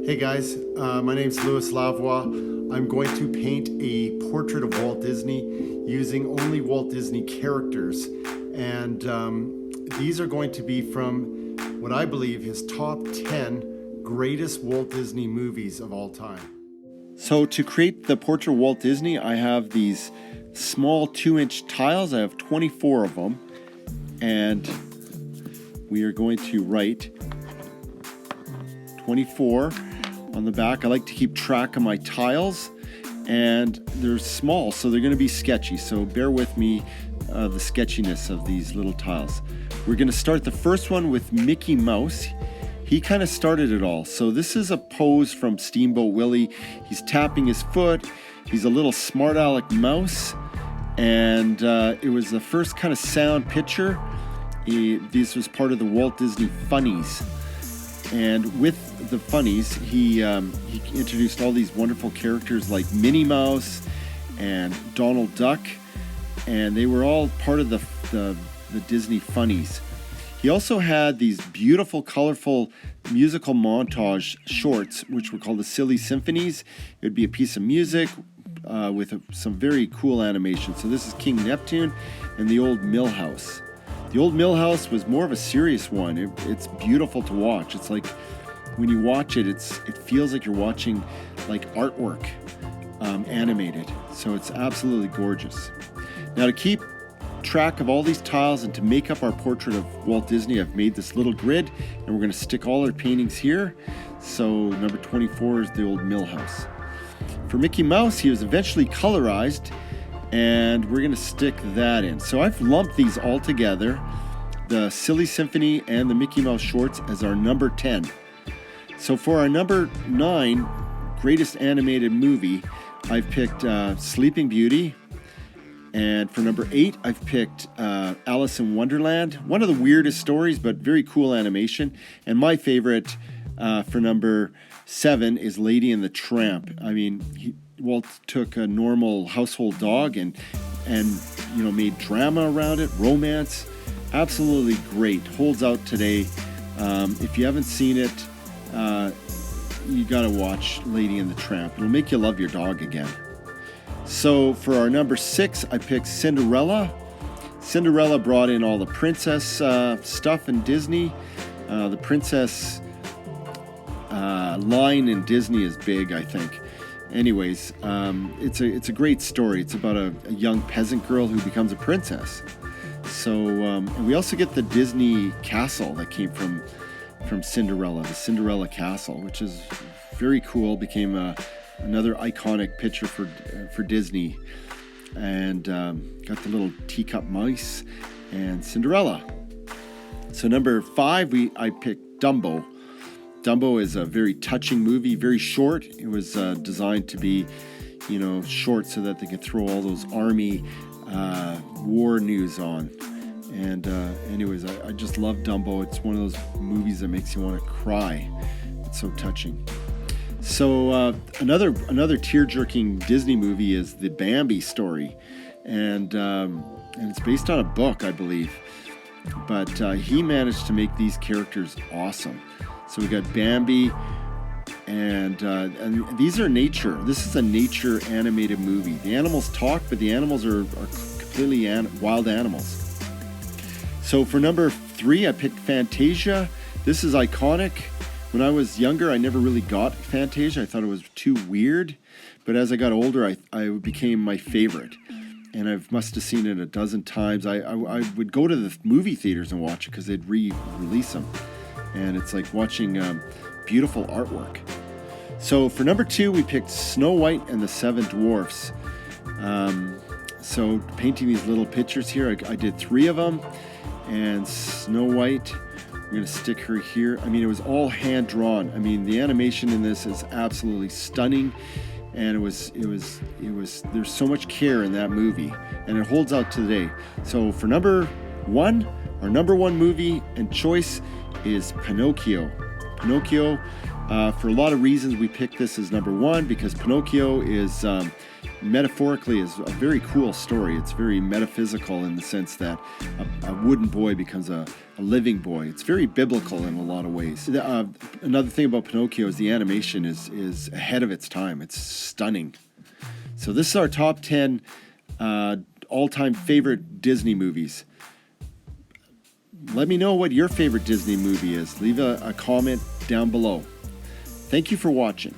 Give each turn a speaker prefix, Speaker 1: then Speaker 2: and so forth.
Speaker 1: Hey guys, my name's Lavoie. I'm going to paint a portrait of Walt Disney using only Walt Disney characters. And these are going to be from what I believe his top 10 greatest Walt Disney movies of all time.
Speaker 2: So to create the portrait of Walt Disney, I have these small 2-inch tiles. I have 24 of them. And we are going to write 24 on the back. I like to keep track of my tiles, and they're small, so they're going to be sketchy. So bear with me, the sketchiness of these little tiles. We're going to start the first one with Mickey Mouse. He kind of started it all. So this is a pose from Steamboat Willie. He's tapping his foot. He's a little smart aleck mouse, and it was the first kind of sound picture. This was part of the Walt Disney Funnies. And with the Funnies, he introduced all these wonderful characters like Minnie Mouse and Donald Duck, and they were all part of the Disney Funnies. He also had these beautiful, colorful musical montage shorts, which were called the Silly Symphonies. It would be a piece of music with some very cool animation. So this is King Neptune and the Old Mill House. The Old Mill House was more of a serious one. It's beautiful to watch. It's like when you watch it, it feels like you're watching like artwork animated. So it's absolutely gorgeous. Now to keep track of all these tiles and to make up our portrait of Walt Disney, I've made this little grid, and we're going to stick all our paintings here. So number 24 is the Old Mill House. For Mickey Mouse, he was eventually colorized, and we're going to stick that in. So I've lumped these all together, the Silly Symphony and the Mickey Mouse shorts, as our number 10. So for our number 9 greatest animated movie, I've picked Sleeping Beauty. And for number 8, I've picked Alice in Wonderland. One of the weirdest stories, but very cool animation. And my favorite for number 7 is Lady and the Tramp. I mean, Walt took a normal household dog and made drama around it, romance. Absolutely great. Holds out today. If you haven't seen it, you gotta watch Lady and the Tramp. It'll make you love your dog again. So for our number 6, I picked Cinderella. Cinderella brought in all the princess stuff in Disney. The princess line in Disney is big, I think. Anyways, it's a great story. It's about a young peasant girl who becomes a princess. So and we also get the Disney castle that came from Cinderella, the Cinderella Castle, which is very cool. Became another iconic picture for Disney, and got the little teacup mice and Cinderella. So number 5, I picked Dumbo. Dumbo is a very touching movie, very short. It was designed to be, short so that they could throw all those army war news on. And anyways, I just love Dumbo. It's one of those movies that makes you want to cry. It's so touching. So another tear-jerking Disney movie is the Bambi story, and it's based on a book, I believe. But he managed to make these characters awesome. So we got Bambi, and these are nature. This is a nature animated movie. The animals talk, but the animals are completely wild animals. So for number 3, I picked Fantasia. This is iconic. When I was younger, I never really got Fantasia. I thought it was too weird. But as I got older, I became my favorite. And I must have seen it a dozen times. I would go to the movie theaters and watch it because they'd re-release them. And it's like watching beautiful artwork. So for number 2, we picked Snow White and the Seven Dwarfs. So painting these little pictures here, I did 3 of them. And Snow White, we're going to stick her here. I mean, it was all hand drawn. I mean, the animation in this is absolutely stunning. And it was there's so much care in that movie, and it holds out today. So for number 1, our number 1 movie and choice is Pinocchio. Pinocchio For a lot of reasons, we picked this as number one because Pinocchio is metaphorically is a very cool story. It's very metaphysical in the sense that a wooden boy becomes a living boy. It's very biblical in a lot of ways. Another thing about Pinocchio is the animation is ahead of its time. It's stunning. So this is our top 10 all-time favorite Disney movies. Let me know what your favorite Disney movie is. Leave a comment down below. Thank you for watching.